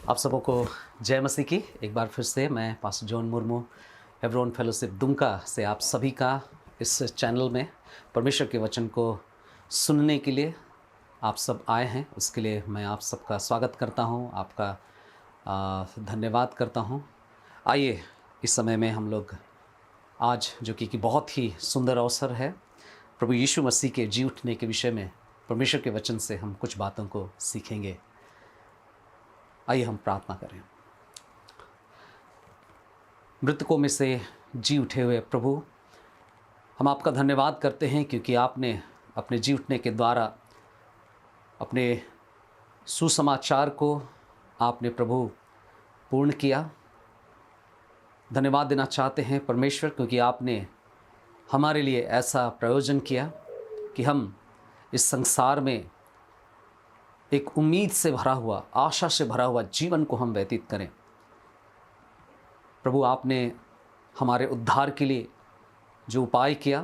आप सबों को जय मसीह की। एक बार फिर से मैं pastor John Murmu Hebron fellowship Dumka से आप सभी का इस चैनल में परमेश्वर के वचन को सुनने के लिए आप सब आए हैं। उसके लिए मैं आप सबका स्वागत करता हूं, आपका धन्यवाद करता हूं। आइए इस समय में हम लोग आज जो कि बहुत ही सुंदर अवसर है, प्रभु यीशु मसीह के जी उठने के विषय में परमेश्वर के वचन से हम कुछ बातों को सीखेंगे। आइए हम प्रार्थना करें। मृतकों में से जी उठे हुए प्रभु, हम आपका धन्यवाद करते हैं क्योंकि आपने अपने जी उठने के द्वारा अपने सुसमाचार को आपने प्रभु पूर्ण किया। धन्यवाद देना चाहते हैं परमेश्वर, क्योंकि आपने हमारे लिए ऐसा प्रयोजन किया कि हम इस संसार में एक उम्मीद से भरा हुआ, आशा से भरा हुआ जीवन को हम व्यतीत करें। प्रभु, आपने हमारे उद्धार के लिए जो उपाय किया,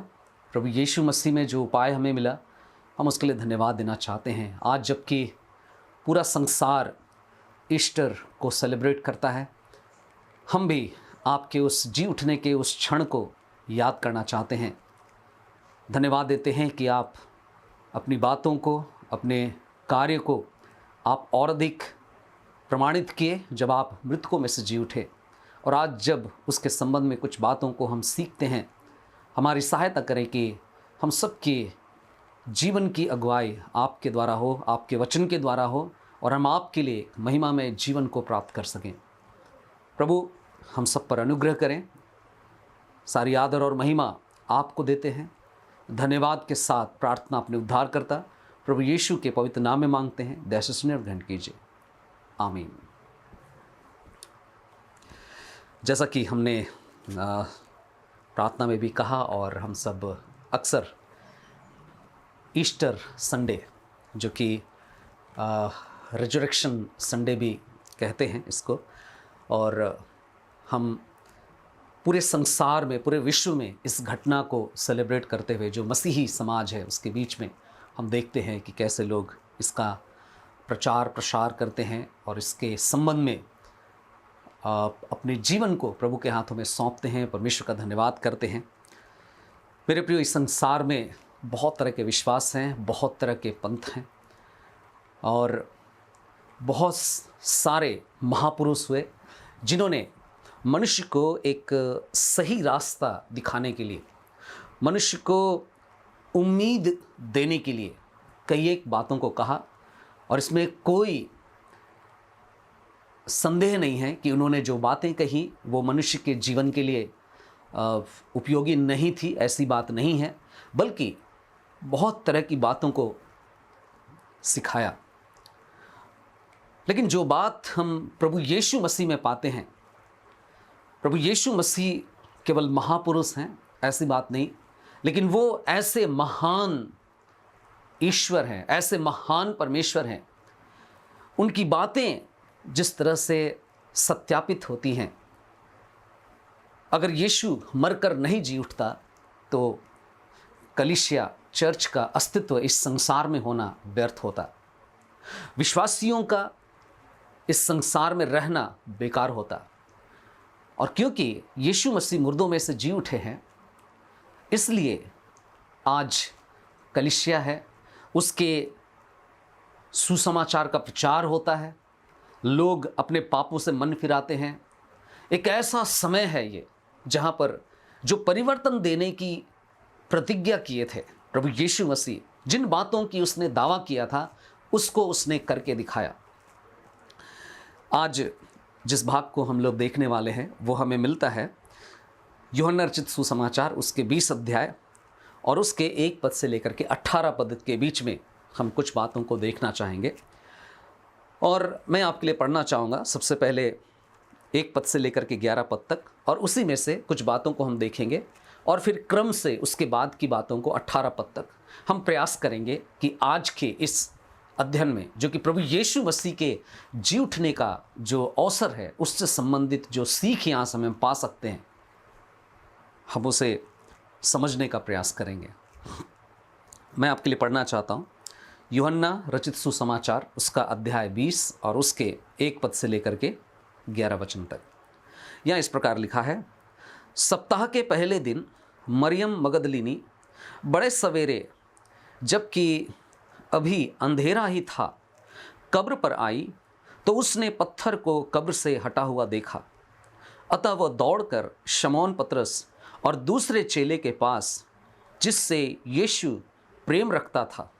प्रभु यीशु मसीह में जो उपाय हमें मिला, हम उसके लिए धन्यवाद देना चाहते हैं। आज जबकि पूरा संसार ईस्टर को सेलिब्रेट करता है, हम भी आपके उस जी उठने के उस क्षण को याद करना चाहते हैं। धन्यवाद देते हैं कि आप अपनी बातों को, अपने कार्य को आप और अधिक प्रमाणित किए जब आप मृतकों में से जी उठे। और आज जब उसके संबंध में कुछ बातों को हम सीखते हैं, हमारी सहायता करें कि हम सबके जीवन की अगुवाई आपके द्वारा हो, आपके वचन के द्वारा हो, और हम आपके लिए महिमा में जीवन को प्राप्त कर सकें। प्रभु, हम सब पर अनुग्रह करें। सारी आदर और महिमा आपको देते हैं। धन्यवाद के साथ प्रार्थना अपने उद्धारकर्ता प्रभु यीशु के पवित्र नाम में मांगते हैं। दया से सुने और ग्रहण कीजिए, आमीन। जैसा कि हमने प्रार्थना में भी कहा, और हम सब अक्सर ईस्टर संडे, जो कि रिजरेक्शन संडे भी कहते हैं इसको, और हम पूरे संसार में, पूरे विश्व में इस घटना को सेलिब्रेट करते हुए जो मसीही समाज है उसके बीच में हम देखते हैं कि कैसे लोग इसका प्रचार प्रसार करते हैं और इसके संबंध में अपने जीवन को प्रभु के हाथों में सौंपते हैं, परमेश्वर का धन्यवाद करते हैं। मेरे प्रियो, इस संसार में बहुत तरह के विश्वास हैं, बहुत तरह के पंथ हैं, और बहुत सारे महापुरुष हुए जिन्होंने मनुष्य को एक सही रास्ता दिखाने के लिए, मनुष्य को उम्मीद देने के लिए कई एक बातों को कहा। और इसमें कोई संदेह नहीं है कि उन्होंने जो बातें कही वो मनुष्य के जीवन के लिए उपयोगी नहीं थी, ऐसी बात नहीं है, बल्कि बहुत तरह की बातों को सिखाया। लेकिन जो बात हम प्रभु यीशु मसीह में पाते हैं, प्रभु यीशु मसीह केवल महापुरुष हैं ऐसी बात नहीं, लेकिन वो ऐसे महान ईश्वर हैं, ऐसे महान परमेश्वर हैं। उनकी बातें जिस तरह से सत्यापित होती हैं, अगर यीशु मरकर नहीं जी उठता तो कलीसिया चर्च का अस्तित्व इस संसार में होना व्यर्थ होता, विश्वासियों का इस संसार में रहना बेकार होता। और क्योंकि यीशु मसीह मुर्दों में से जी उठे हैं, इसलिए आज कलीसिया है, उसके सुसमाचार का प्रचार होता है, लोग अपने पापों से मन फिराते हैं। एक ऐसा समय है ये जहाँ पर जो परिवर्तन देने की प्रतिज्ञा किए थे प्रभु यीशु मसीह, जिन बातों की उसने दावा किया था उसको उसने करके दिखाया। आज जिस भाग को हम लोग देखने वाले हैं वो हमें मिलता है यूहन्ना रचित सुसमाचार, उसके 20 अध्याय और उसके 1 पद से लेकर के 18 पद के बीच में हम कुछ बातों को देखना चाहेंगे। और मैं आपके लिए पढ़ना चाहूँगा सबसे पहले 1 पद से लेकर के 11 पद तक, और उसी में से कुछ बातों को हम देखेंगे, और फिर क्रम से उसके बाद की बातों को 18 पद तक हम प्रयास करेंगे कि आज के इस अध्ययन में, जो कि प्रभु यीशु मसीह के जी उठने का जो अवसर है उससे संबंधित जो सीख यहाँ से हम पा सकते हैं, हम उसे समझने का प्रयास करेंगे। मैं आपके लिए पढ़ना चाहता हूँ यूहन्ना रचित सुसमाचार उसका अध्याय 20 और उसके 1 पद से लेकर के 11 वचन तक। यहाँ इस प्रकार लिखा है, सप्ताह के पहले दिन मरियम मगदलिनी बड़े सवेरे, जबकि अभी अंधेरा ही था, कब्र पर आई तो उसने पत्थर को कब्र से हटा हुआ देखा। अतः वह दौड़कर शमौन पतरस और दूसरे चेले के पास, जिससे यीशु प्रेम रखता था,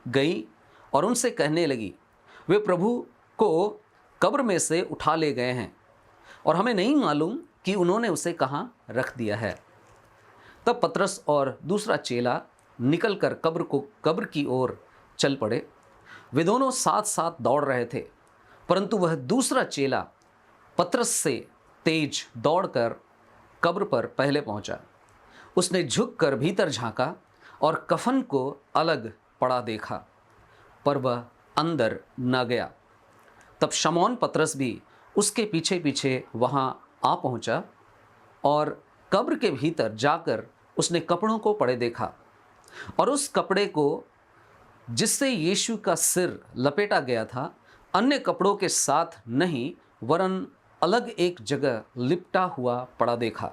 गई और उनसे कहने लगी, वे प्रभु को कब्र में से उठा ले गए हैं और हमें नहीं मालूम कि उन्होंने उसे कहाँ रख दिया है। तब पतरस और दूसरा चेला निकलकर कब्र की ओर चल पड़े। वे दोनों साथ साथ दौड़ रहे थे, परंतु वह दूसरा चेला पतरस से तेज दौड़कर कब्र पर पहले पहुंचा। उसने झुककर भीतर झांका और कफन को अलग पड़ा देखा, पर वह अंदर न गया। तब शमौन पतरस भी उसके पीछे पीछे वहां आ पहुंचा और कब्र के भीतर जाकर उसने कपड़ों को पड़े देखा और उस कपड़े को जिससे यीशु का सिर लपेटा गया था, अन्य कपड़ों के साथ नहीं वरन अलग एक जगह लिपटा हुआ पड़ा देखा।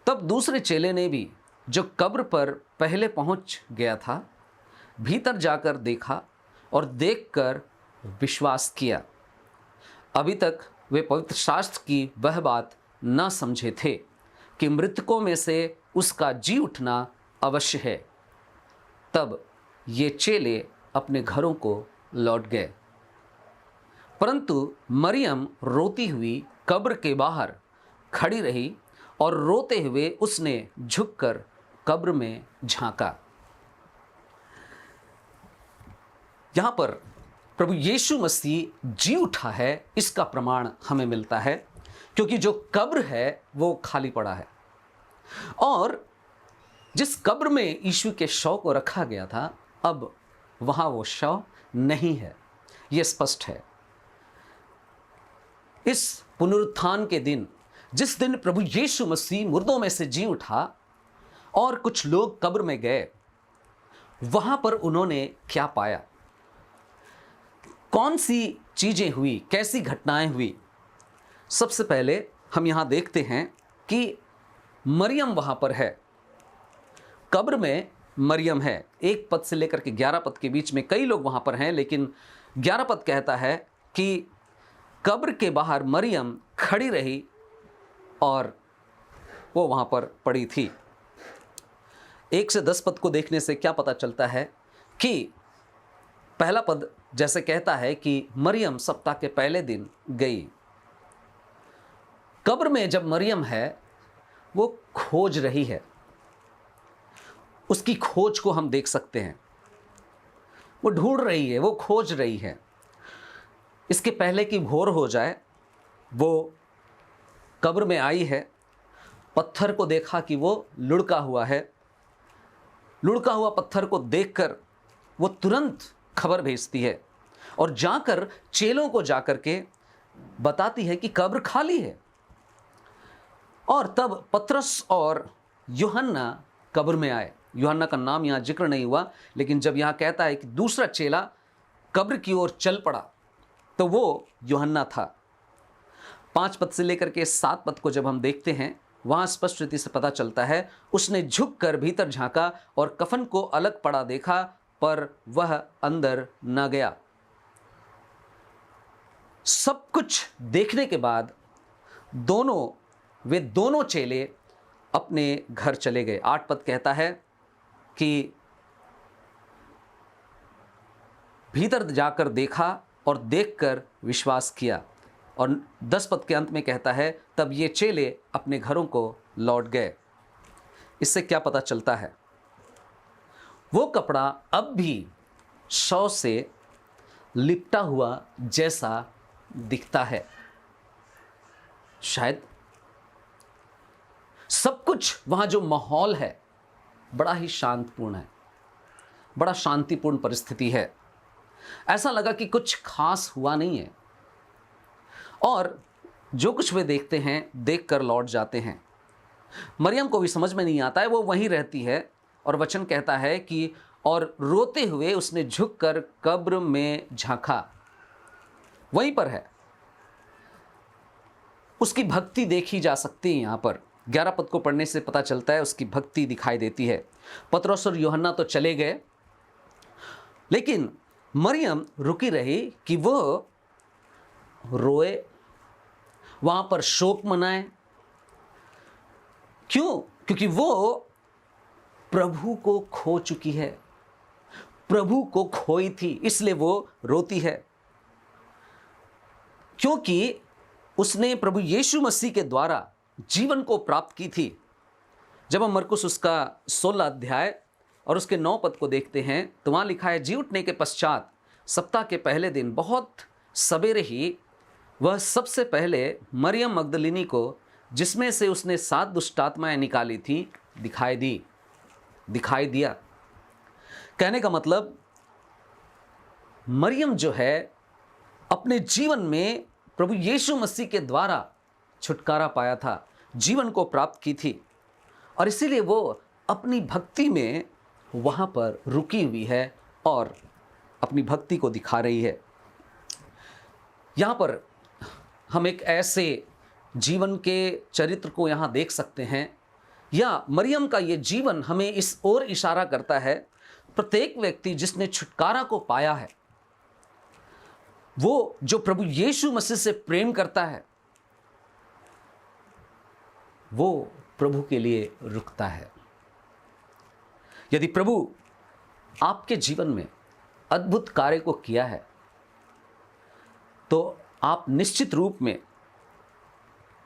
तब दूसरे चेले ने भी, जो कब्र पर पहले पहुंच गया था, भीतर जाकर देखा और देखकर विश्वास किया। अभी तक वे पवित्र शास्त्र की वह बात न समझे थे कि मृतकों में से उसका जी उठना अवश्य है। तब ये चेले अपने घरों को लौट गए, परंतु मरियम रोती हुई कब्र के बाहर खड़ी रही और रोते हुए उसने झुककर कब्र में झांका। यहाँ पर प्रभु यीशु मसीह जी उठा है, इसका प्रमाण हमें मिलता है, क्योंकि जो कब्र है वो खाली पड़ा है और जिस कब्र में यीशु के शव को रखा गया था, अब वहां वो शव नहीं है। यह स्पष्ट है। इस पुनरुत्थान के दिन, जिस दिन प्रभु यीशु मसीह मुर्दों में से जी उठा और कुछ लोग कब्र में गए, वहां पर उन्होंने क्या पाया, कौन सी चीजें हुई, कैसी घटनाएं हुई। सबसे पहले हम यहां देखते हैं कि मरियम वहां पर है, कब्र में मरियम है। 1 पद से लेकर के 11 पद के बीच में कई लोग वहां पर हैं, लेकिन 11 पद कहता है कि कब्र के बाहर मरियम खड़ी रही और वो वहां पर पड़ी थी। 1 से 10 पद को देखने से क्या पता चलता है कि पहला पद जैसे कहता है कि मरियम सप्ताह के पहले दिन गई। कब्र में जब मरियम है, वो खोज रही है, उसकी खोज को हम देख सकते हैं। वो ढूंढ रही है, वो खोज रही है। इसके पहले कि भोर हो जाए, वो कब्र में आई है, पत्थर को देखा कि वो लुढ़का हुआ है। लुढ़का हुआ पत्थर को देखकर वो तुरंत खबर भेजती है और जाकर चेलों को जाकर के बताती है कि कब्र खाली है। और तब पतरस और यूहन्ना कब्र में आए। यूहन्ना का नाम यहाँ जिक्र नहीं हुआ, लेकिन जब यहाँ कहता है कि दूसरा चेला कब्र की ओर चल पड़ा, तो वो यूहन्ना था। 5 पद से लेकर के 7 पद को जब हम देखते हैं, वहाँ स्पष्ट रीति से पता चलता है, उसने झुककर भीतर झांका और कफन को अलग पड़ा देखा, पर वह अंदर न गया। सब कुछ देखने के बाद वे दोनों चेले अपने घर चले गए। 8 पद कहता है कि भीतर जाकर देखा और देखकर विश्वास किया, और 10 पद के अंत में कहता है, तब ये चेले अपने घरों को लौट गए। इससे क्या पता चलता है? वो कपड़ा अब भी शव से लिपटा हुआ जैसा दिखता है। शायद सब कुछ वहां जो माहौल है बड़ा ही शांतिपूर्ण है, बड़ा शांतिपूर्ण परिस्थिति है। ऐसा लगा कि कुछ खास हुआ नहीं है, और जो कुछ वे देखते हैं देखकर लौट जाते हैं। मरियम को भी समझ में नहीं आता है, वो वहीं रहती है, और वचन कहता है कि और रोते हुए उसने झुककर कब्र में झांका। वहीं पर है, उसकी भक्ति देखी जा सकती है। यहाँ पर 11 पद को पढ़ने से पता चलता है उसकी भक्ति दिखाई देती है। पतरस और यूहन्ना तो चले गए, लेकिन मरियम रुकी रही कि वो रोए, वहां पर शोक मनाए। क्यों? क्योंकि वो प्रभु को खो चुकी है, प्रभु को खोई थी, इसलिए वो रोती है। क्योंकि उसने प्रभु यीशु मसीह के द्वारा जीवन को प्राप्त की थी। जब हम मरकुस उसका 16 अध्याय और उसके 9 पद को देखते हैं तो वहाँ लिखा है, जी उठने के पश्चात सप्ताह के पहले दिन बहुत सवेरे ही वह सबसे पहले मरियम मगदलिनी को, जिसमें से उसने 7 दुष्टात्माएं निकाली थी, दिखाई दिया। कहने का मतलब मरियम जो है अपने जीवन में प्रभु यीशु मसीह के द्वारा छुटकारा पाया था, जीवन को प्राप्त की थी, और इसीलिए वो अपनी भक्ति में वहाँ पर रुकी हुई है और अपनी भक्ति को दिखा रही है। यहाँ पर हम एक ऐसे जीवन के चरित्र को यहाँ देख सकते हैं, या मरियम का ये जीवन हमें इस ओर इशारा करता है, प्रत्येक व्यक्ति जिसने छुटकारा को पाया है, वो जो प्रभु यीशु मसीह से प्रेम करता है, वो प्रभु के लिए रुकता है। यदि प्रभु आपके जीवन में अद्भुत कार्य को किया है तो आप निश्चित रूप में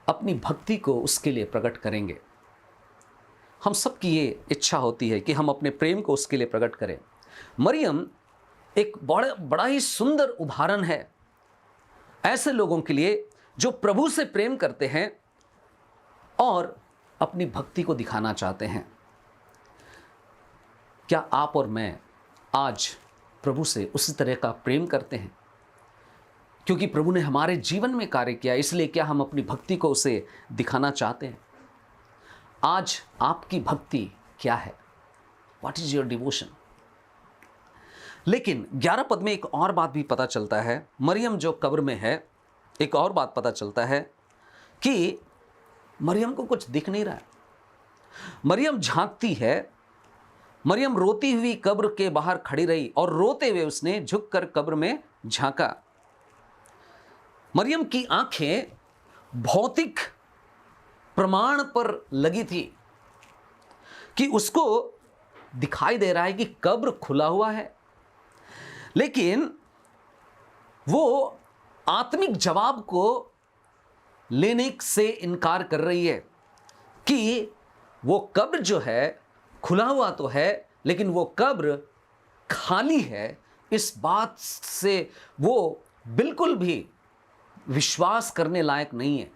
अपनी भक्ति को उसके लिए प्रकट करेंगे। हम सबकी ये इच्छा होती है कि हम अपने प्रेम को उसके लिए प्रकट करें। मरियम एक बड़ा ही सुंदर उदाहरण है ऐसे लोगों के लिए जो प्रभु से प्रेम करते हैं और अपनी भक्ति को दिखाना चाहते हैं। क्या आप और मैं आज प्रभु से उसी तरह का प्रेम करते हैं? क्योंकि प्रभु ने हमारे जीवन में कार्य किया, इसलिए क्या हम अपनी भक्ति को उसे दिखाना चाहते हैं? आज आपकी भक्ति क्या है? What is your devotion? लेकिन 11 पद में एक और बात भी पता चलता है। मरियम जो कब्र में है, एक और बात पता चलता है कि मरियम को कुछ दिख नहीं रहा है। मरियम झांकती है, मरियम रोती हुई कब्र के बाहर खड़ी रही और रोते हुए उसने झुककर कब्र में झांका। मरियम की आंखें भौतिक प्रमाण पर लगी थी कि उसको दिखाई दे रहा है कि कब्र खुला हुआ है, लेकिन वो आत्मिक जवाब को लेने से इनकार कर रही है कि वो कब्र जो है खुला हुआ तो है, लेकिन वो कब्र खाली है। इस बात से वो बिल्कुल भी विश्वास करने लायक नहीं है।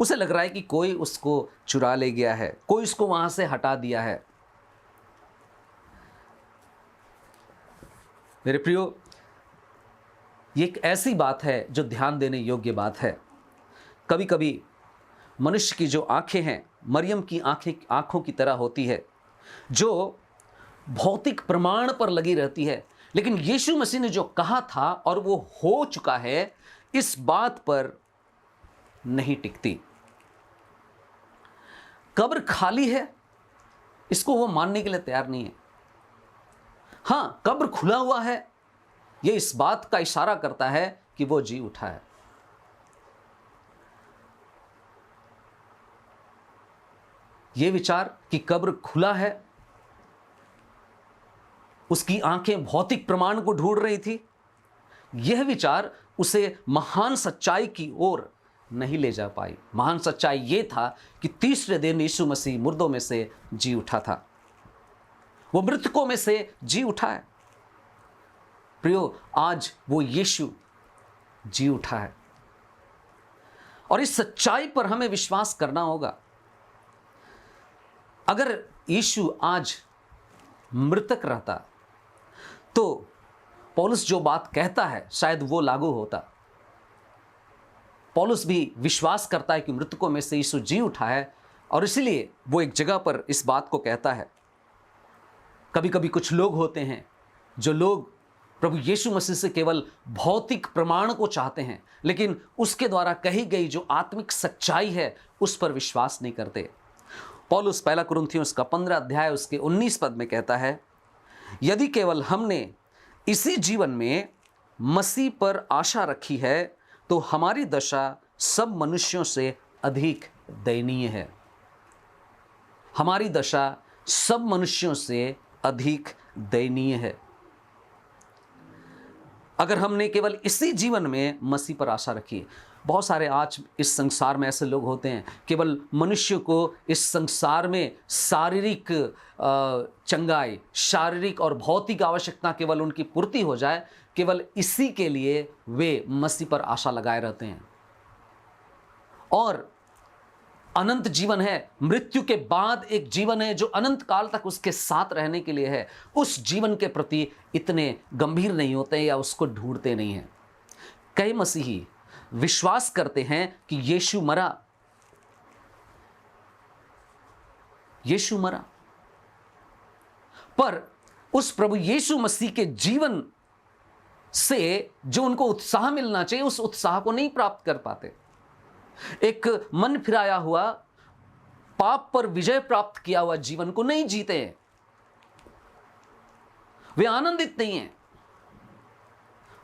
उसे लग रहा है कि कोई उसको चुरा ले गया है, कोई उसको वहां से हटा दिया है। मेरे प्रियो, ये एक ऐसी बात है जो ध्यान देने योग्य बात है। कभी कभी मनुष्य की जो आंखें हैं, मरियम की आंखों की तरह होती है, जो भौतिक प्रमाण पर लगी रहती है, लेकिन यीशु मसीह ने जो कहा था और वो हो चुका है, इस बात पर नहीं टिकती। कब्र खाली है, इसको वो मानने के लिए तैयार नहीं है। हां, कब्र खुला हुआ है, ये इस बात का इशारा करता है कि वो जी उठा है। ये विचार कि कब्र खुला है, उसकी आंखें भौतिक प्रमाण को ढूंढ रही थी, यह विचार उसे महान सच्चाई की ओर नहीं ले जा पाई। महान सच्चाई यह था कि तीसरे दिन यीशु मसीह मुर्दों में से जी उठा था, वो मृतकों में से जी उठा है। प्रियो, आज वो यीशु जी उठा है और इस सच्चाई पर हमें विश्वास करना होगा। अगर यीशु आज मृतक रहता तो पौलुस जो बात कहता है शायद वो लागू होता। पौलुस भी विश्वास करता है कि मृतकों में से यीशु जी उठा है, और इसीलिए वो एक जगह पर इस बात को कहता है कभी कभी कुछ लोग होते हैं जो लोग प्रभु यीशु मसीह से केवल भौतिक प्रमाण को चाहते हैं, लेकिन उसके द्वारा कही गई जो आत्मिक सच्चाई है उस पर विश्वास नहीं करते। पौलुस पहला कुरिन्थियों उसका 15 अध्याय उसके 19 पद में कहता है, यदि केवल हमने इसी जीवन में मसीह पर आशा रखी है तो हमारी दशा सब मनुष्यों से अधिक दयनीय है। हमारी दशा सब मनुष्यों से अधिक दयनीय है। अगर हमने केवल इसी जीवन में मसीह पर आशा रखी है। बहुत सारे आज इस संसार में ऐसे लोग होते हैं, केवल मनुष्य को इस संसार में शारीरिक चंगाई, शारीरिक और भौतिक आवश्यकता केवल उनकी पूर्ति हो जाए, केवल इसी के लिए वे मसीह पर आशा लगाए रहते हैं। और अनंत जीवन है, मृत्यु के बाद एक जीवन है जो अनंत काल तक उसके साथ रहने के लिए है। उस जीवन के प्रति इतने गंभीर नहीं होते या उसको ढूंढते नहीं हैं। कई मसीही विश्वास करते हैं कि यीशु मरा, यीशु मरा, पर उस प्रभु यीशु मसीह के जीवन से जो उनको उत्साह मिलना चाहिए उस उत्साह को नहीं प्राप्त कर पाते। एक मन फिराया हुआ, पाप पर विजय प्राप्त किया हुआ जीवन को नहीं जीते हैं। वे आनंदित नहीं हैं।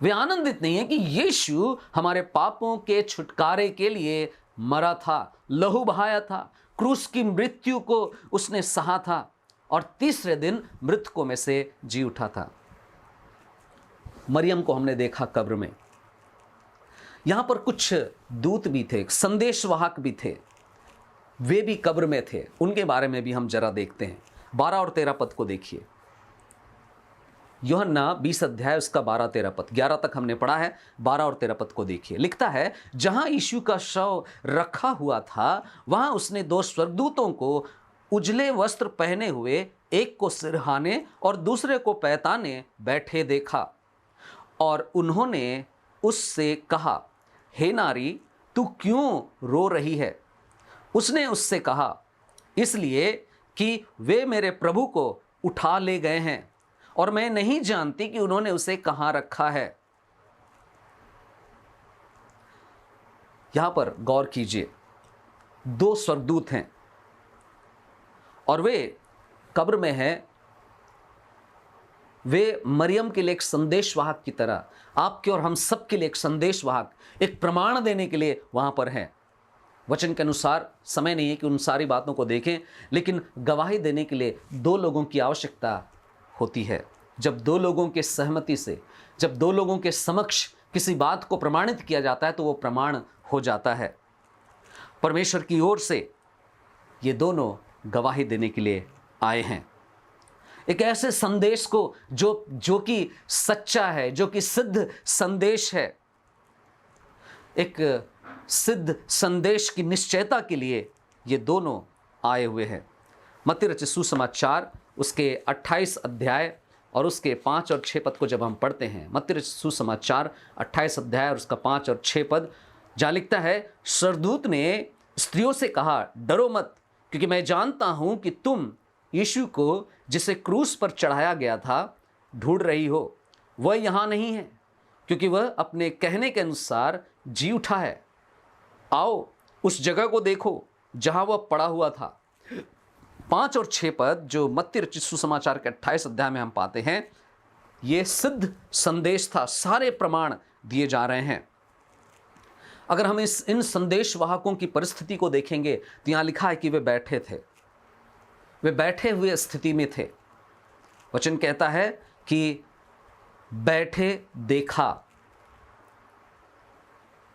वे आनंदित नहीं है कि यीशु हमारे पापों के छुटकारे के लिए मरा था, लहू बहाया था, क्रूस की मृत्यु को उसने सहा था और तीसरे दिन मृतकों में से जी उठा था। मरियम को हमने देखा कब्र में। यहां पर कुछ दूत भी थे, संदेशवाहक भी थे, वे भी कब्र में थे। उनके बारे में भी हम जरा देखते हैं। 12 और 13 पद को देखिए। यूहन्ना 20 अध्याय उसका 12-13 पद, 11 तक हमने पढ़ा है, 12 और 13 पद को देखिए। लिखता है, जहां यीशु का शव रखा हुआ था वहां उसने 2 स्वर्गदूतों को उजले वस्त्र पहने हुए, एक को सिरहाने और दूसरे को पैताने बैठे देखा। और उन्होंने उससे कहा, हे नारी, तू क्यों रो रही है? उसने उससे कहा, इसलिए कि वे मेरे प्रभु को उठा ले गए हैं और मैं नहीं जानती कि उन्होंने उसे कहां रखा है। यहां पर गौर कीजिए, 2 स्वर्गदूत हैं और वे कब्र में हैं। वे मरियम के लिए एक संदेशवाहक की तरह, आपके और हम सब के लिए एक संदेशवाहक, एक प्रमाण देने के लिए वहां पर हैं। वचन के अनुसार समय नहीं है कि उन सारी बातों को देखें, लेकिन गवाही देने के लिए 2 लोगों की आवश्यकता होती है। जब 2 लोगों के सहमति से, जब 2 लोगों के समक्ष किसी बात को प्रमाणित किया जाता है तो वो प्रमाण हो जाता है। परमेश्वर की ओर से ये दोनों गवाही देने के लिए आए हैं। एक ऐसे संदेश को जो कि सच्चा है, जो कि सिद्ध संदेश है, एक सिद्ध संदेश की निश्चयता के लिए ये दोनों आए हुए हैं। मत्ती रचित सुसमाचार उसके 28 अध्याय और उसके 5 और 6 पद को जब हम पढ़ते हैं, मत्ती रचित सुसमाचार 28 अध्याय और उसका 5 और 6 पद, जहाँ लिखता है, स्वर्गदूत ने स्त्रियों से कहा, डरो मत, क्योंकि मैं जानता हूं कि तुम यीशु को जिसे क्रूस पर चढ़ाया गया था ढूंढ रही हो। वह यहाँ नहीं है, क्योंकि वह अपने कहने के अनुसार जी उठा है। आओ उस जगह को देखो जहां वह पड़ा हुआ था। 5 और 6 पद जो मत्ती रचित सुसमाचार के 28 अध्याय में हम पाते हैं, ये सिद्ध संदेश था। सारे प्रमाण दिए जा रहे हैं। अगर हम इन संदेशवाहकों की परिस्थिति को देखेंगे तो यहां लिखा है कि वे बैठे थे, वे बैठे हुए स्थिति में थे। वचन कहता है कि बैठे देखा।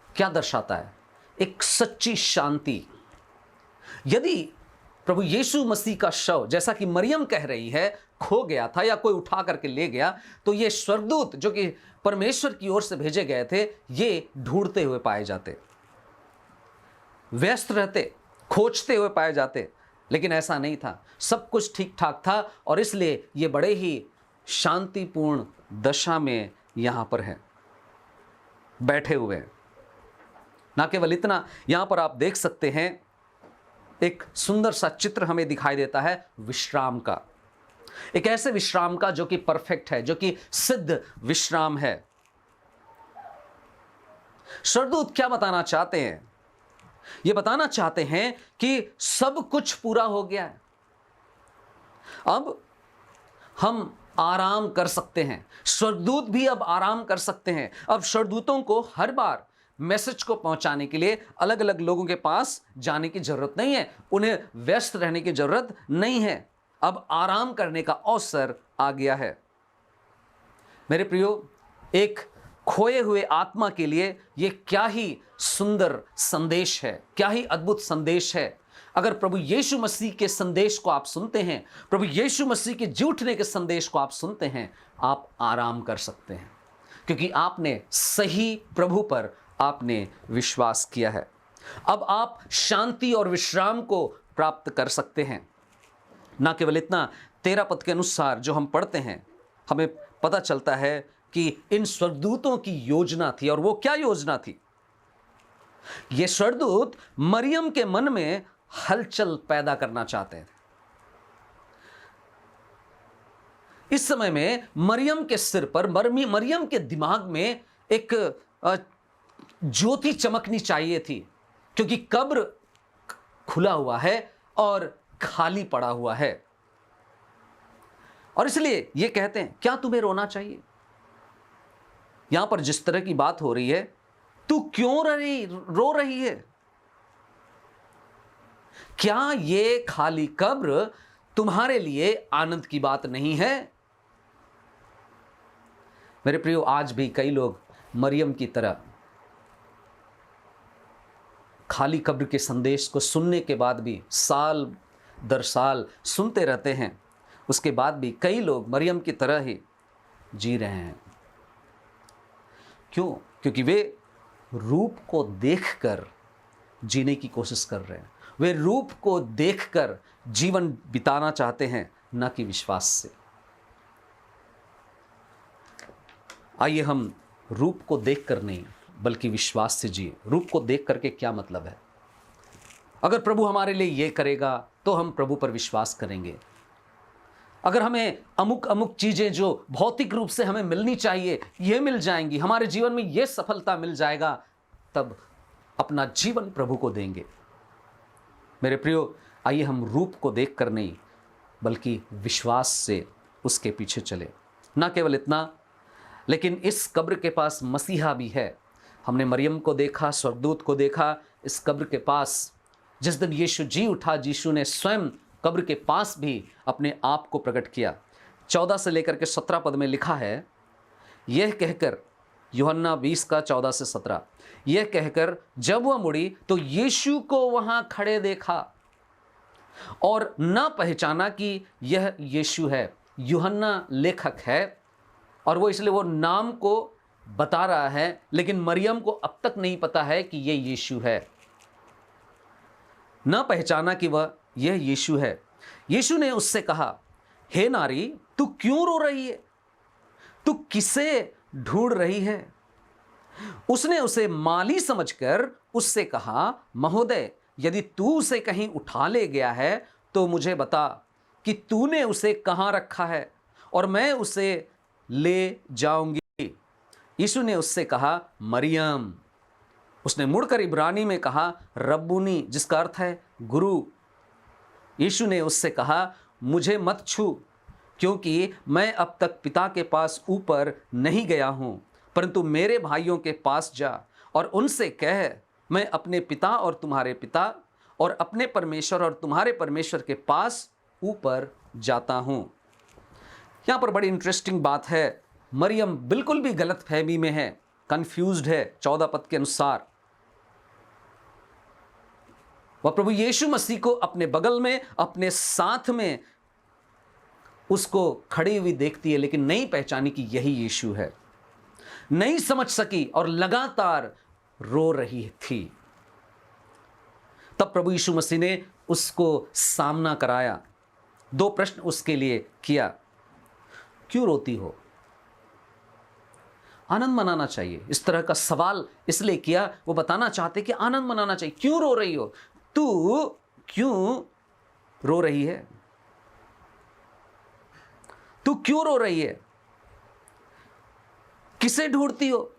क्या दर्शाता है? एक सच्ची शांति। यदि प्रभु यीशु मसीह का शव, जैसा कि मरियम कह रही है, खो गया था या कोई उठा करके ले गया, तो ये स्वर्गदूत जो कि परमेश्वर की ओर से भेजे गए थे, ये ढूंढते हुए पाए जाते, व्यस्त रहते, खोजते हुए पाए जाते। लेकिन ऐसा नहीं था, सब कुछ ठीक ठाक था और इसलिए ये बड़े ही शांतिपूर्ण दशा में यहां पर है, बैठे हुए हैं। ना केवल इतना, यहां पर आप देख सकते हैं एक सुंदर सा चित्र हमें दिखाई देता है विश्राम का। एक ऐसे विश्राम का जो कि परफेक्ट है, जो कि सिद्ध विश्राम है। स्वर्गदूत क्या बताना चाहते हैं? ये बताना चाहते हैं कि सब कुछ पूरा हो गया है, अब हम आराम कर सकते हैं। स्वर्गदूत भी अब आराम कर सकते हैं। अब स्वर्गदूतों को हर बार मैसेज को पहुंचाने के लिए अलग अलग लोगों के पास जाने की जरूरत नहीं है, उन्हें व्यस्त रहने की जरूरत नहीं है। अब आराम करने का अवसर आ गया है। मेरे प्रियो, एक खोए हुए आत्मा के लिए यह क्या ही सुंदर संदेश है, क्या ही अद्भुत संदेश है। अगर प्रभु यीशु मसीह के संदेश को आप सुनते हैं, प्रभु यीशु मसीह के जी उठने के संदेश को आप सुनते हैं, आप आराम कर सकते हैं, क्योंकि आपने सही प्रभु पर आपने विश्वास किया है। अब आप शांति और विश्राम को प्राप्त कर सकते हैं। ना केवल इतना, 13 पद के अनुसार जो हम पढ़ते हैं, हमें पता चलता है कि इन स्वर्गदूतों की योजना थी। और वो क्या योजना थी? ये स्वर्गदूत मरियम के मन में हलचल पैदा करना चाहते हैं। इस समय में मरियम के सिर पर, मरियम के दिमाग में एक ज्योति चमकनी चाहिए थी, क्योंकि कब्र खुला हुआ है और खाली पड़ा हुआ है। और इसलिए ये कहते हैं, क्या तुम्हें रोना चाहिए? यहां पर जिस तरह की बात हो रही है, तू क्यों रो रही है? क्या ये खाली कब्र तुम्हारे लिए आनंद की बात नहीं है? मेरे प्रियो, आज भी कई लोग मरियम की तरह खाली कब्र के संदेश को सुनने के बाद भी साल दर साल सुनते रहते हैं। उसके बाद भी कई लोग मरियम की तरह ही जी रहे हैं। क्यों? क्योंकि वे रूप को देखकर जीने की कोशिश कर रहे हैं। वे रूप को देखकर जीवन बिताना चाहते हैं, न कि विश्वास से। आइए हम रूप को देखकर नहीं, बल्कि विश्वास से जिए। रूप को देख करके क्या मतलब है? अगर प्रभु हमारे लिए ये करेगा तो हम प्रभु पर विश्वास करेंगे। अगर हमें अमुक अमुक चीजें जो भौतिक रूप से हमें मिलनी चाहिए, ये मिल जाएंगी, हमारे जीवन में ये सफलता मिल जाएगा, तब अपना जीवन प्रभु को देंगे। मेरे प्रियो, आइए हम रूप को देखकर नहीं, बल्कि विश्वास से उसके पीछे चले। ना केवल इतना, लेकिन इस कब्र के पास मसीहा भी है। हमने मरियम को देखा, स्वर्गदूत को देखा। इस कब्र के पास जिस दिन यीशु जी उठा, यीशु ने स्वयं कब्र के पास भी अपने आप को प्रकट किया। 14 से लेकर के 17 पद में लिखा है, यह कहकर, यूहन्ना 20 का 14 से 17, यह कहकर जब वह मुड़ी तो यीशु को वहां खड़े देखा और न पहचाना कि यह यीशु है। यूहन्ना लेखक है और वो इसलिए वो नाम को बता रहा है, लेकिन मरियम को अब तक नहीं पता है कि यह यीशु है। न पहचाना कि वह यह यीशु है। यीशु ने उससे कहा, हे नारी, तू क्यों रो रही है? तू किसे ढूंढ रही है? उसने उसे माली समझकर उससे कहा, महोदय, यदि तू उसे कहीं उठा ले गया है तो मुझे बता कि तूने उसे कहां रखा है और मैं उसे ले जाऊंगी। यीशु ने उससे कहा, मरियम। उसने मुड़कर इब्रानी में कहा, रब्बुनी, जिसका अर्थ है गुरु। यीशु ने उससे कहा, मुझे मत छू, क्योंकि मैं अब तक पिता के पास ऊपर नहीं गया हूं, परंतु मेरे भाइयों के पास जा और उनसे कह, मैं अपने पिता और तुम्हारे पिता और अपने परमेश्वर और तुम्हारे परमेश्वर के पास ऊपर जाता हूं। यहां पर बड़ी इंटरेस्टिंग बात है, मरियम बिल्कुल भी गलत फहमी में है, कंफ्यूज्ड है। 14 पद के अनुसार वह प्रभु यीशु मसीह को अपने बगल में, अपने साथ में उसको खड़ी हुई देखती है, लेकिन नहीं पहचानी कि यही यीशु है। नहीं समझ सकी और लगातार रो रही थी। तब प्रभु यीशु मसीह ने उसको सामना कराया। 2 प्रश्न उसके लिए किया, क्यों रोती हो? आनंद मनाना चाहिए। इस तरह का सवाल इसलिए किया, वो बताना चाहते कि आनंद मनाना चाहिए। क्यों रो रही हो? तू क्यों रो रही है? तू क्यों रो रही है? किसे ढूंढती हो?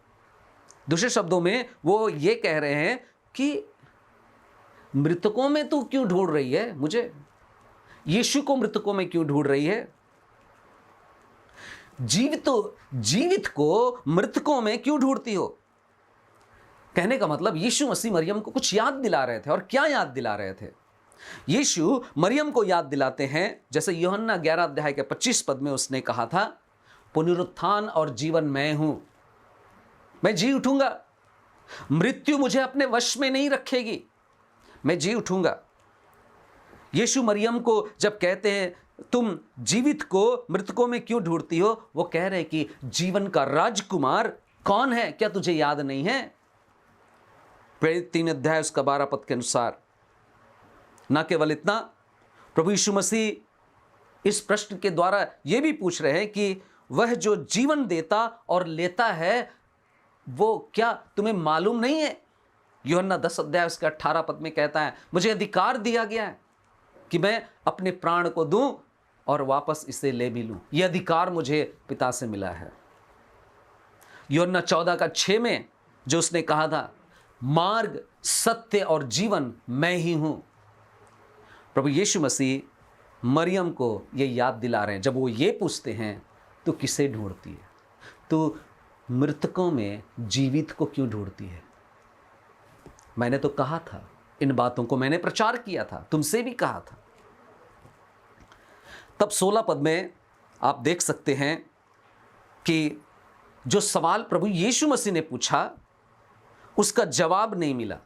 दूसरे शब्दों में वो ये कह रहे हैं कि मृतकों में तू क्यों ढूंढ रही है मुझे? यीशु को मृतकों में क्यों ढूंढ रही है? जीवित को मृतकों में क्यों ढूंढती हो? कहने का मतलब यीशु मसीह मरियम को कुछ याद दिला रहे थे। और क्या याद दिला रहे थे? यीशु मरियम को याद दिलाते हैं, जैसे यूहन्ना 11 अध्याय के 25 पद में उसने कहा था, पुनरुत्थान और जीवन मैं हूं, मैं जी उठूंगा, मृत्यु मुझे अपने वश में नहीं रखेगी, मैं जी उठूंगा। यीशु मरियम को जब कहते हैं तुम जीवित को मृतकों में क्यों ढूंढती हो, वो कह रहे कि जीवन का राजकुमार कौन है, क्या तुझे याद नहीं है? प्रेरित 3 अध्याय उसका 12 पद के अनुसार। ना केवल इतना, प्रभु यीशु मसीह इस प्रश्न के द्वारा यह भी पूछ रहे हैं कि वह जो जीवन देता और लेता है वो क्या तुम्हें मालूम नहीं है? यूहन्ना 10 अध्याय उसका 18 पद में कहता है, मुझे अधिकार दिया गया है कि मैं अपने प्राण को दूं और वापस इसे ले भी लूं। यह अधिकार मुझे पिता से मिला है। यूहन्ना 14 का 6 में जो उसने कहा था, मार्ग, सत्य और जीवन मैं ही हूं। प्रभु यीशु मसीह मरियम को यह याद दिला रहे हैं। जब वो ये पूछते हैं तो किसे ढूंढती है, तो मृतकों में जीवित को क्यों ढूंढती है? मैंने तो कहा था, इन बातों को मैंने प्रचार किया था, तुमसे भी कहा था। तब 16 पद में आप देख सकते हैं कि जो सवाल प्रभु यीशु मसीह ने पूछा उसका जवाब नहीं मिला।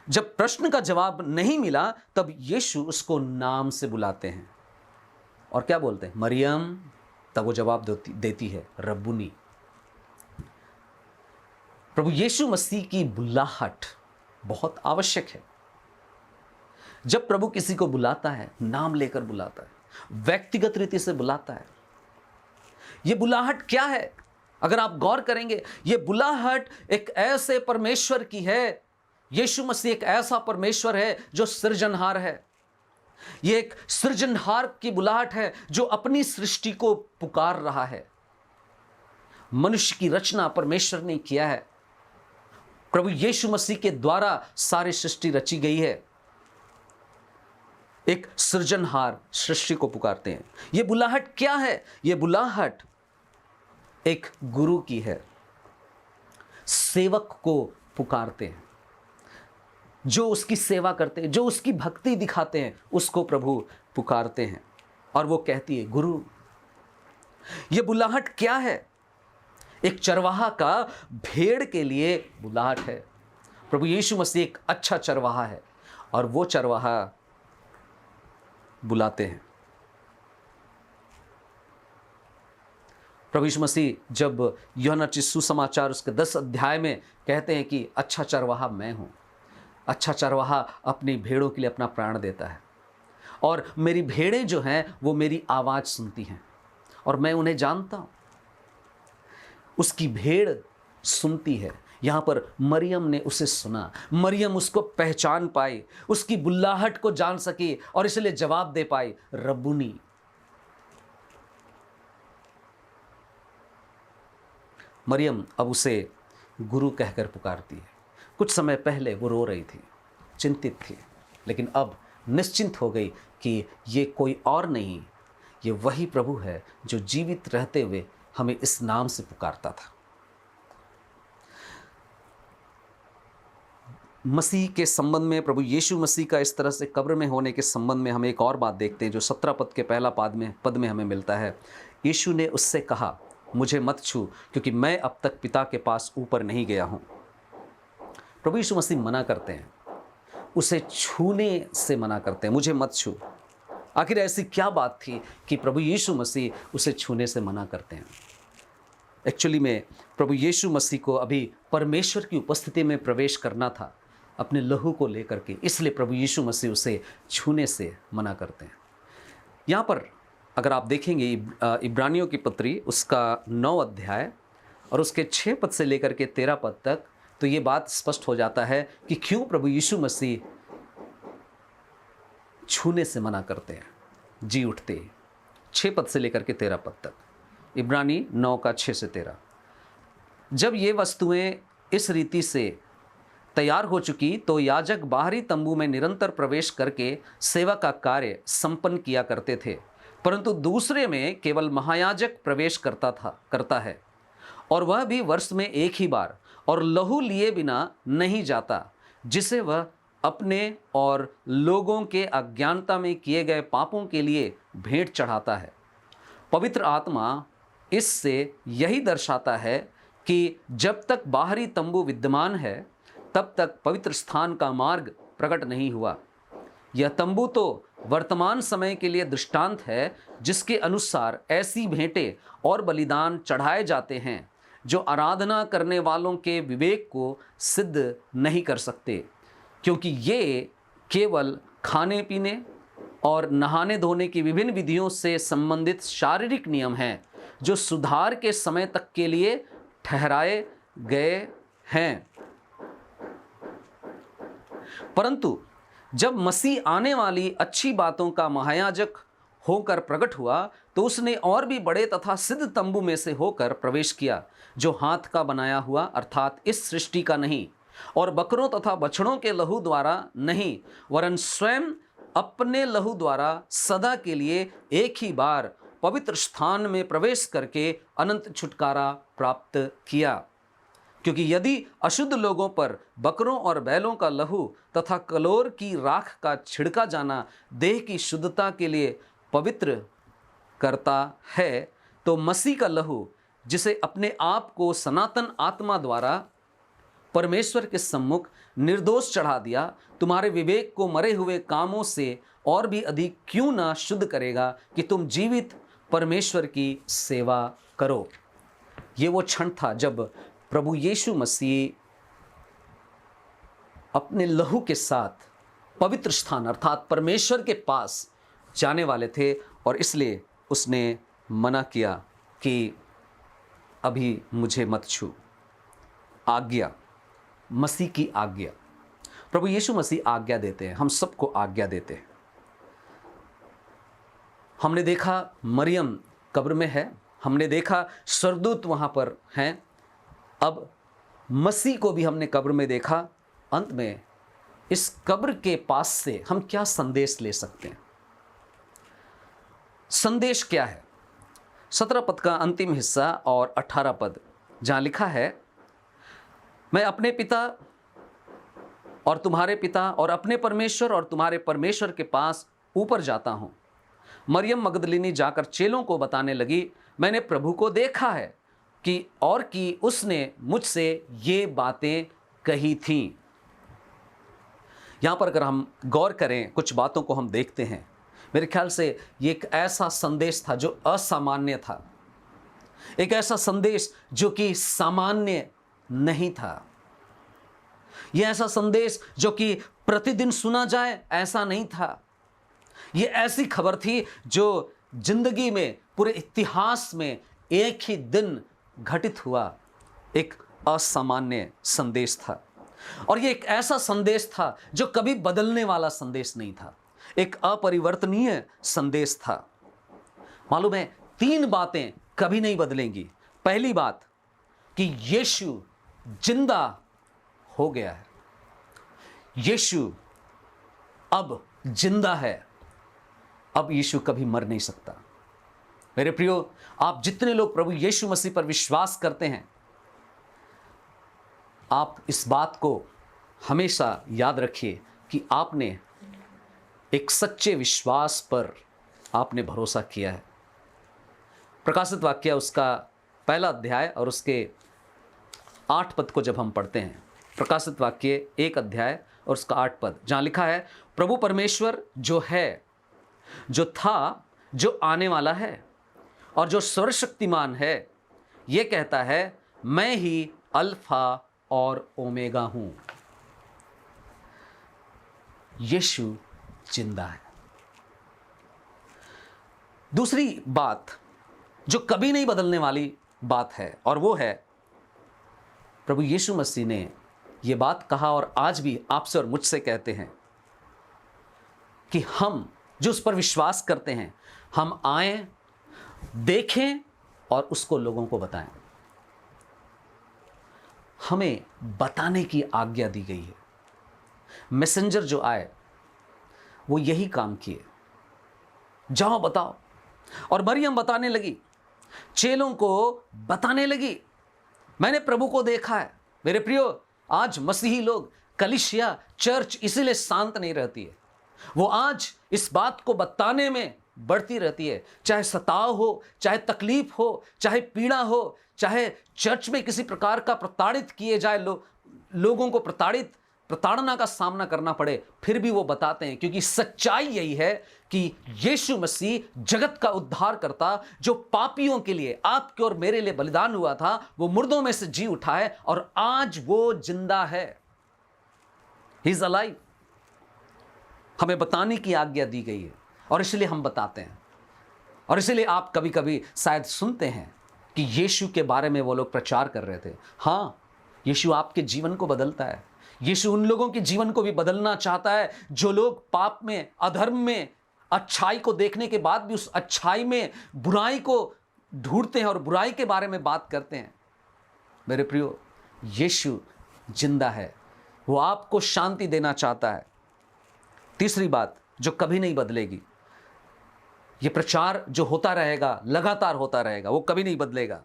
जब प्रश्न का जवाब नहीं मिला तब यीशु उसको नाम से बुलाते हैं और क्या बोलते हैं? मरियम। तब वो जवाब देती है, रब्बुनी। प्रभु यीशु मसीह की बुलाहट बहुत आवश्यक है। जब प्रभु किसी को बुलाता है, नाम लेकर बुलाता है, व्यक्तिगत रीति से बुलाता है। यह बुलाहट क्या है? अगर आप गौर करेंगे, यह बुलाहट एक ऐसे परमेश्वर की है। यीशु मसीह एक ऐसा परमेश्वर है जो सृजनहार है। यह एक सृजनहार की बुलाहट है जो अपनी सृष्टि को पुकार रहा है। मनुष्य की रचना परमेश्वर ने किया है। प्रभु यीशु मसीह के द्वारा सारी सृष्टि रची गई है। एक सृजनहार सृष्टि को पुकारते हैं। यह बुलाहट क्या है? यह बुलाहट एक गुरु की है। सेवक को पुकारते हैं, जो उसकी सेवा करते हैं, जो उसकी भक्ति दिखाते हैं, उसको प्रभु पुकारते हैं। और वो कहती है, गुरु। यह बुलाहट क्या है? एक चरवाहा का भेड़ के लिए बुलाहट है। प्रभु यीशु मसीह एक अच्छा चरवाहा है और वो चरवाहा बुलाते हैं। प्रभु यीशु मसीह जब यूहन्ना सुसमाचार उसके 10 अध्याय में कहते हैं कि अच्छा चरवाहा मैं हूं, अच्छा चरवाहा अपनी भेड़ों के लिए अपना प्राण देता है और मेरी भेड़ें जो हैं वो मेरी आवाज़ सुनती हैं और मैं उन्हें जानता हूं। उसकी भेड़ सुनती है। यहाँ पर मरियम ने उसे सुना, मरियम उसको पहचान पाई, उसकी बुल्लाहट को जान सकी और इसलिए जवाब दे पाई, रब्बुनी। मरियम अब उसे गुरु कहकर पुकारती है। कुछ समय पहले वो रो रही थी, चिंतित थी, लेकिन अब निश्चिंत हो गई कि ये कोई और नहीं, ये वही प्रभु है जो जीवित रहते हुए हमें इस नाम से पुकारता था। मसीह के संबंध में, प्रभु यीशु मसीह का इस तरह से कब्र में होने के संबंध में हम एक और बात देखते हैं जो 17 पद के पहला पद में हमें मिलता है। यीशु ने उससे कहा, मुझे मत छू, क्योंकि मैं अब तक पिता के पास ऊपर नहीं गया हूं। प्रभु यीशु मसीह मना करते हैं, उसे छूने से मना करते हैं, मुझे मत छू। आखिर ऐसी क्या बात थी कि प्रभु यीशु मसीह उसे छूने से मना करते हैं? एक्चुअली में प्रभु यीशु मसीह को अभी परमेश्वर की उपस्थिति में प्रवेश करना था अपने लहू को लेकर के, इसलिए प्रभु यीशु मसीह उसे छूने से मना करते हैं। यहाँ पर अगर आप देखेंगे इब्रानियों की पत्री उसका 9 अध्याय और उसके 6 पद से लेकर के 13 पद तक, तो ये बात स्पष्ट हो जाता है कि क्यों प्रभु यीशु मसीह छूने से मना करते हैं, जी उठते हैं। 6 पद से लेकर के 13 पद तक इब्रानी 9 का 6 से 13। जब ये वस्तुएं इस रीति से तैयार हो चुकी तो याजक बाहरी तंबू में निरंतर प्रवेश करके सेवा का कार्य संपन्न किया करते थे, परंतु दूसरे में केवल महायाजक प्रवेश करता है, और वह भी वर्ष में एक ही बार, और लहू लिए बिना नहीं जाता, जिसे वह अपने और लोगों के अज्ञानता में किए गए पापों के लिए भेंट चढ़ाता है। पवित्र आत्मा इससे यही दर्शाता है कि जब तक बाहरी तंबू विद्यमान है तब तक पवित्र स्थान का मार्ग प्रकट नहीं हुआ। यह तंबू तो वर्तमान समय के लिए दृष्टांत है, जिसके अनुसार ऐसी भेंटें और बलिदान चढ़ाए जाते हैं जो आराधना करने वालों के विवेक को सिद्ध नहीं कर सकते, क्योंकि ये केवल खाने पीने और नहाने धोने की विभिन्न विधियों से संबंधित शारीरिक नियम हैं जो सुधार के समय तक के लिए ठहराए गए हैं। परंतु जब मसीह आने वाली अच्छी बातों का महायाजक होकर प्रकट हुआ तो उसने और भी बड़े तथा सिद्ध तंबू में से होकर प्रवेश किया, जो हाथ का बनाया हुआ अर्थात इस सृष्टि का नहीं, और बकरों तथा बछड़ों के लहू द्वारा नहीं, वरन स्वयं अपने लहू द्वारा सदा के लिए एक ही बार पवित्र स्थान में प्रवेश करके अनंत छुटकारा प्राप्त किया। क्योंकि यदि अशुद्ध लोगों पर बकरों और बैलों का लहू तथा कलोर की राख का छिड़का जाना देह की शुद्धता के लिए पवित्र करता है, तो मसीह का लहू, जिसे अपने आप को सनातन आत्मा द्वारा परमेश्वर के सम्मुख निर्दोष चढ़ा दिया, तुम्हारे विवेक को मरे हुए कामों से और भी अधिक क्यों ना शुद्ध करेगा कि तुम जीवित परमेश्वर की सेवा करो। ये वो क्षण था जब प्रभु यीशु मसीह अपने लहू के साथ पवित्र स्थान अर्थात परमेश्वर के पास जाने वाले थे, और इसलिए उसने मना किया कि अभी मुझे मत छू। आज्ञा, मसीह की आज्ञा, प्रभु यीशु मसीह आज्ञा देते हैं, हम सबको आज्ञा देते हैं। हमने देखा मरियम कब्र में है, हमने देखा स्वर्गदूत वहाँ पर हैं, अब मसीह को भी हमने कब्र में देखा। अंत में इस कब्र के पास से हम क्या संदेश ले सकते हैं? संदेश क्या है? 17 पद का अंतिम हिस्सा और 18 पद, जहाँ लिखा है, मैं अपने पिता और तुम्हारे पिता और अपने परमेश्वर और तुम्हारे परमेश्वर के पास ऊपर जाता हूँ। मरियम मगदलिनी जाकर चेलों को बताने लगी, मैंने प्रभु को देखा है कि उसने मुझसे ये बातें कही थीं। यहाँ पर अगर हम गौर करें, कुछ बातों को हम देखते हैं, मेरे ख्याल से ये एक ऐसा संदेश था जो असामान्य था, एक ऐसा संदेश जो कि सामान्य नहीं था। यह ऐसा संदेश जो कि प्रतिदिन सुना जाए ऐसा नहीं था। यह ऐसी खबर थी जो जिंदगी में, पूरे इतिहास में एक ही दिन घटित हुआ एक असामान्य संदेश था। और यह एक ऐसा संदेश था जो कभी बदलने वाला संदेश नहीं था, एक अपरिवर्तनीय संदेश था। मालूम है, 3 बातें कभी नहीं बदलेंगी। पहली बात कि यीशु जिंदा हो गया है, यीशु अब जिंदा है, अब यीशु कभी मर नहीं सकता। मेरे प्रियो, आप जितने लोग प्रभु यीशु मसीह पर विश्वास करते हैं, आप इस बात को हमेशा याद रखिए कि आपने एक सच्चे विश्वास पर आपने भरोसा किया है। प्रकाशित वाक्य उसका 1 अध्याय और उसके 8 पद को जब हम पढ़ते हैं, प्रकाशित वाक्य 1 अध्याय और उसका 8 पद, जहाँ लिखा है, प्रभु परमेश्वर जो है, जो था, जो आने वाला है और जो सर्वशक्तिमान है, ये कहता है, मैं ही अल्फा और ओमेगा हूं। यीशु जिंदा है। दूसरी बात जो कभी नहीं बदलने वाली बात है, और वो है, प्रभु यीशु मसीह ने ये बात कहा और आज भी आपसे और मुझसे कहते हैं कि हम जो उस पर विश्वास करते हैं, हम आएं, देखें और उसको लोगों को बताएं। हमें बताने की आज्ञा दी गई है। मैसेंजर जो आए वो यही काम किए, जाओ बताओ। और मरियम बताने लगी, चेलों को बताने लगी, मैंने प्रभु को देखा है। मेरे प्रियो, आज मसीही लोग, कलीसिया, चर्च इसीलिए शांत नहीं रहती है। वो आज इस बात को बताने में बढ़ती रहती है, चाहे सताव हो, चाहे तकलीफ हो, चाहे पीड़ा हो, चाहे चर्च में किसी प्रकार का प्रताड़ित किए जाए, लोगों को प्रताड़ना का सामना करना पड़े, फिर भी वो बताते हैं, क्योंकि सच्चाई यही है कि यीशु मसीह जगत का उद्धार करता, जो पापियों के लिए, आपके और मेरे लिए बलिदान हुआ था, वो मुर्दों में से जी उठा है और आज वो जिंदा है। He is alive. हमें बताने की आज्ञा दी गई है और इसलिए हम बताते हैं। और इसलिए आप कभी कभी शायद सुनते हैं कि यीशु के बारे में वो लोग प्रचार कर रहे थे। हां, यीशु आपके जीवन को बदलता है। यीशु उन लोगों के जीवन को भी बदलना चाहता है जो लोग पाप में, अधर्म में, अच्छाई को देखने के बाद भी उस अच्छाई में बुराई को ढूंढते हैं और बुराई के बारे में बात करते हैं। मेरे प्रियो, यीशु जिंदा है, वो आपको शांति देना चाहता है। तीसरी बात जो कभी नहीं बदलेगी, ये प्रचार जो होता रहेगा, लगातार होता रहेगा, वो कभी नहीं बदलेगा।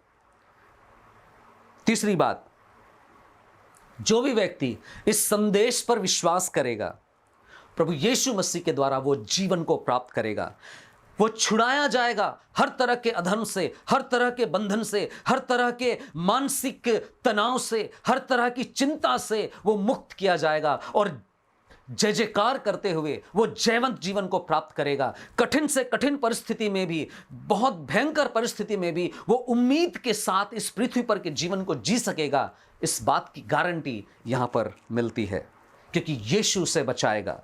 तीसरी बात, जो भी व्यक्ति इस संदेश पर विश्वास करेगा, प्रभु यीशु मसीह के द्वारा वो जीवन को प्राप्त करेगा। वो छुड़ाया जाएगा हर तरह के अधर्म से, हर तरह के बंधन से, हर तरह के मानसिक तनाव से, हर तरह की चिंता से वो मुक्त किया जाएगा और जय जयकार करते हुए वो जयवंत जीवन को प्राप्त करेगा। कठिन से कठिन परिस्थिति में भी, बहुत भयंकर परिस्थिति में भी वो उम्मीद के साथ इस पृथ्वी पर के जीवन को जी सकेगा। इस बात की गारंटी यहां पर मिलती है, क्योंकि यीशु से बचाएगा,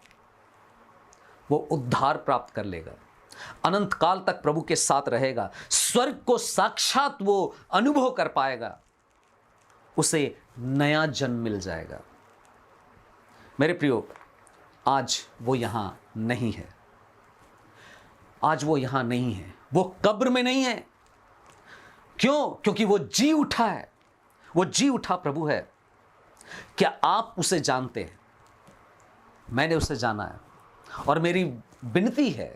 वो उद्धार प्राप्त कर लेगा, अनंत काल तक प्रभु के साथ रहेगा, स्वर्ग को साक्षात वो अनुभव कर पाएगा, उसे नया जन्म मिल जाएगा। मेरे प्रियो, आज वो यहां नहीं है। आज वो यहां नहीं है, वो कब्र में नहीं है। क्यों? क्योंकि वो जी उठा है, वो जी उठा प्रभु है। क्या आप उसे जानते हैं? मैंने उसे जाना है और मेरी विनती है,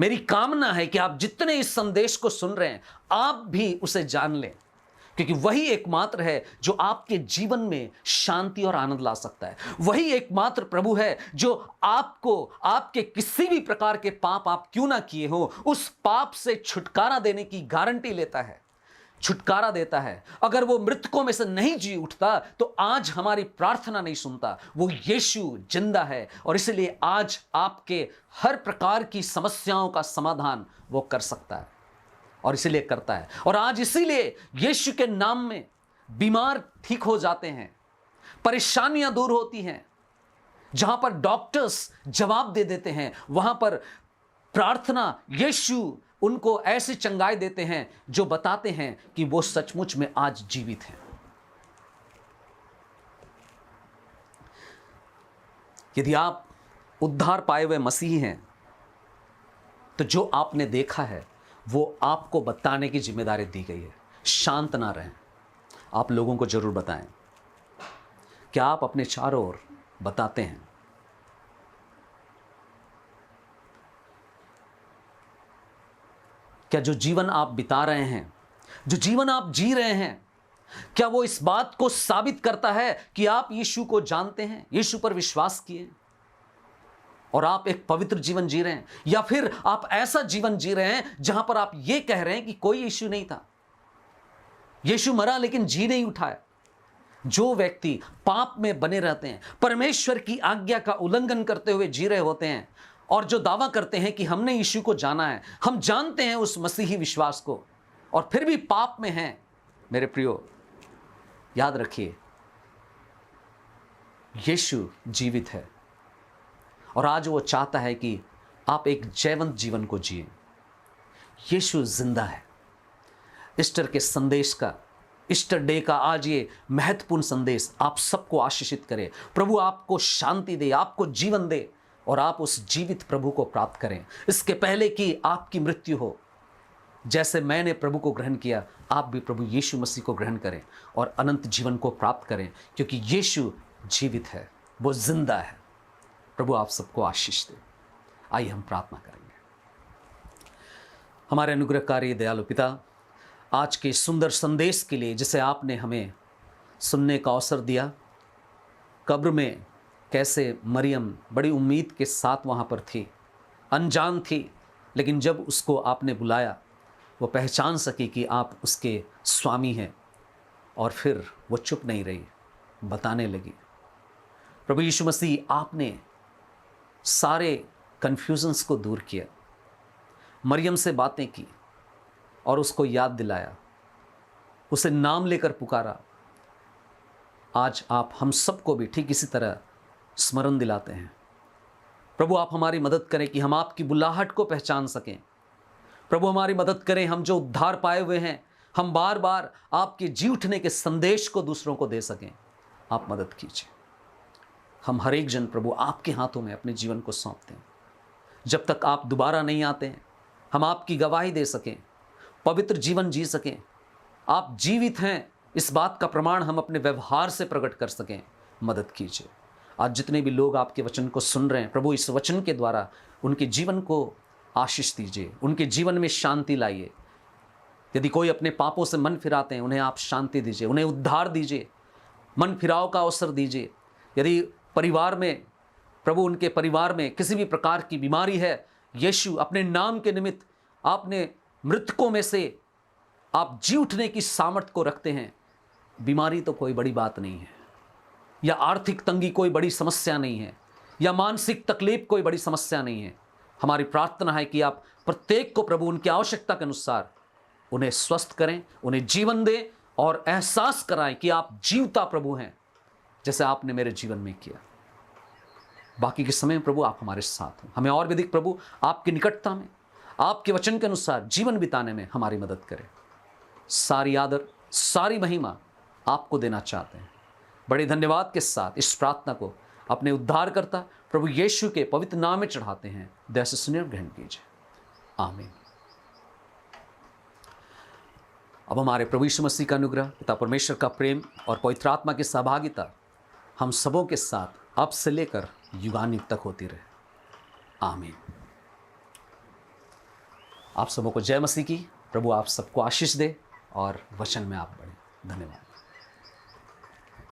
मेरी कामना है कि आप जितने इस संदेश को सुन रहे हैं, आप भी उसे जान लें, क्योंकि वही एकमात्र है जो आपके जीवन में शांति और आनंद ला सकता है। वही एकमात्र प्रभु है जो आपको, आपके किसी भी प्रकार के पाप आप क्यों ना किए हो, उस पाप से छुटकारा देने की गारंटी लेता है, छुटकारा देता है। अगर वो मृतकों में से नहीं जी उठता तो आज हमारी प्रार्थना नहीं सुनता। वो यीशु जिंदा है और इसलिए आज आपके हर प्रकार की समस्याओं का समाधान वो कर सकता है और इसीलिए करता है। और आज इसीलिए यीशु के नाम में बीमार ठीक हो जाते हैं, परेशानियां दूर होती हैं। जहां पर डॉक्टर्स जवाब दे देते हैं, वहां पर प्रार्थना, यीशु उनको ऐसी चंगाई देते हैं जो बताते हैं कि वो सचमुच में आज जीवित हैं। यदि आप उद्धार पाए हुए मसीही हैं तो जो आपने देखा है वो आपको बताने की जिम्मेदारी दी गई है। शांत ना रहें, आप लोगों को जरूर बताएं। क्या आप अपने चारों ओर बताते हैं? क्या जो जीवन आप बिता रहे हैं, जो जीवन आप जी रहे हैं, क्या वो इस बात को साबित करता है कि आप यीशु को जानते हैं, यीशु पर विश्वास किए और आप एक पवित्र जीवन जी रहे हैं? या फिर आप ऐसा जीवन जी रहे हैं जहां पर आप ये कह रहे हैं कि कोई यीशु नहीं था, यीशु मरा लेकिन जी नहीं उठा है? जो व्यक्ति पाप में बने रहते हैं, परमेश्वर की आज्ञा का उल्लंघन करते हुए जी रहे होते हैं और जो दावा करते हैं कि हमने यीशु को जाना है, हम जानते हैं उस मसीही विश्वास को, और फिर भी पाप में हैं, मेरे प्रियो याद रखिए, यीशु जीवित है और आज वो चाहता है कि आप एक जयवंत जीवन को जिए। यीशु जिंदा है। ईस्टर के संदेश का, ईस्टर डे का आज ये महत्वपूर्ण संदेश आप सबको आशीषित करे। प्रभु आपको शांति दे, आपको जीवन दे और आप उस जीवित प्रभु को प्राप्त करें इसके पहले कि आपकी मृत्यु हो। जैसे मैंने प्रभु को ग्रहण किया, आप भी प्रभु यीशु मसीह को ग्रहण करें और अनंत जीवन को प्राप्त करें, क्योंकि यीशु जीवित है, वो जिंदा है। प्रभु आप सबको आशीष दे। आइए हम प्रार्थना करेंगे। हमारे अनुग्रहकारी दयालु पिता, आज के सुंदर संदेश के लिए जिसे आपने हमें सुनने का अवसर दिया, कब्र में कैसे मरियम बड़ी उम्मीद के साथ वहाँ पर थी, अनजान थी, लेकिन जब उसको आपने बुलाया वो पहचान सकी कि आप उसके स्वामी हैं, और फिर वो चुप नहीं रही, बताने लगी। प्रभु यीशु मसीह, आपने सारे कन्फ्यूजन्स को दूर किया, मरियम से बातें की और उसको याद दिलाया, उसे नाम लेकर पुकारा। आज आप हम सबको भी ठीक इसी तरह स्मरण दिलाते हैं। प्रभु आप हमारी मदद करें कि हम आपकी बुलाहट को पहचान सकें। प्रभु हमारी मदद करें, हम जो उद्धार पाए हुए हैं, हम बार बार आपके जी उठने के संदेश को दूसरों को दे सकें। आप मदद कीजिए। हम हर एक जन प्रभु आपके हाथों में अपने जीवन को सौंपते हैं। जब तक आप दोबारा नहीं आते हैं, हम आपकी गवाही दे सकें, पवित्र जीवन जी सकें। आप जीवित हैं, इस बात का प्रमाण हम अपने व्यवहार से प्रकट कर सकें। मदद कीजिए। आज जितने भी लोग आपके वचन को सुन रहे हैं, प्रभु इस वचन के द्वारा उनके जीवन को आशीष दीजिए, उनके जीवन में शांति लाइए। यदि कोई अपने पापों से मन फिराते हैं, उन्हें आप शांति दीजिए, उन्हें उद्धार दीजिए, मन फिराव का अवसर दीजिए। यदि परिवार में प्रभु उनके परिवार में किसी भी प्रकार की बीमारी है, यीशु अपने नाम के निमित्त आपने मृतकों में से आप जी उठने की सामर्थ्य को रखते हैं। बीमारी तो कोई बड़ी बात नहीं है, या आर्थिक तंगी कोई बड़ी समस्या नहीं है, या मानसिक तकलीफ कोई बड़ी समस्या नहीं है। हमारी प्रार्थना है कि आप प्रत्येक को प्रभु उनकी आवश्यकता के अनुसार उन्हें स्वस्थ करें, उन्हें जीवन दें और एहसास कराएं कि आप जीवता प्रभु हैं, जैसे आपने मेरे जीवन में किया। बाकी के समय प्रभु आप हमारे साथ हैं। हमें और भी अधिक प्रभु आपकी निकटता में, आपके वचन के अनुसार जीवन बिताने में हमारी मदद करें। सारी आदर, सारी महिमा आपको देना चाहते हैं। बड़े धन्यवाद के साथ इस प्रार्थना को अपने उद्धारकर्ता प्रभु यीशु के पवित्र नाम में चढ़ाते हैं। दया से सुनिए और ग्रहण कीजिए। आमीन। अब हमारे प्रभु यीशु मसीह का अनुग्रह, पिता परमेश्वर का प्रेम और पवित्र आत्मा की सहभागिता हम सबों के साथ अब से लेकर युगान्युग तक होती रहे। आमीन। आप सबों को जय मसीह की। प्रभु आप सबको आशीष दे और वचन में आप बढ़े। धन्यवाद।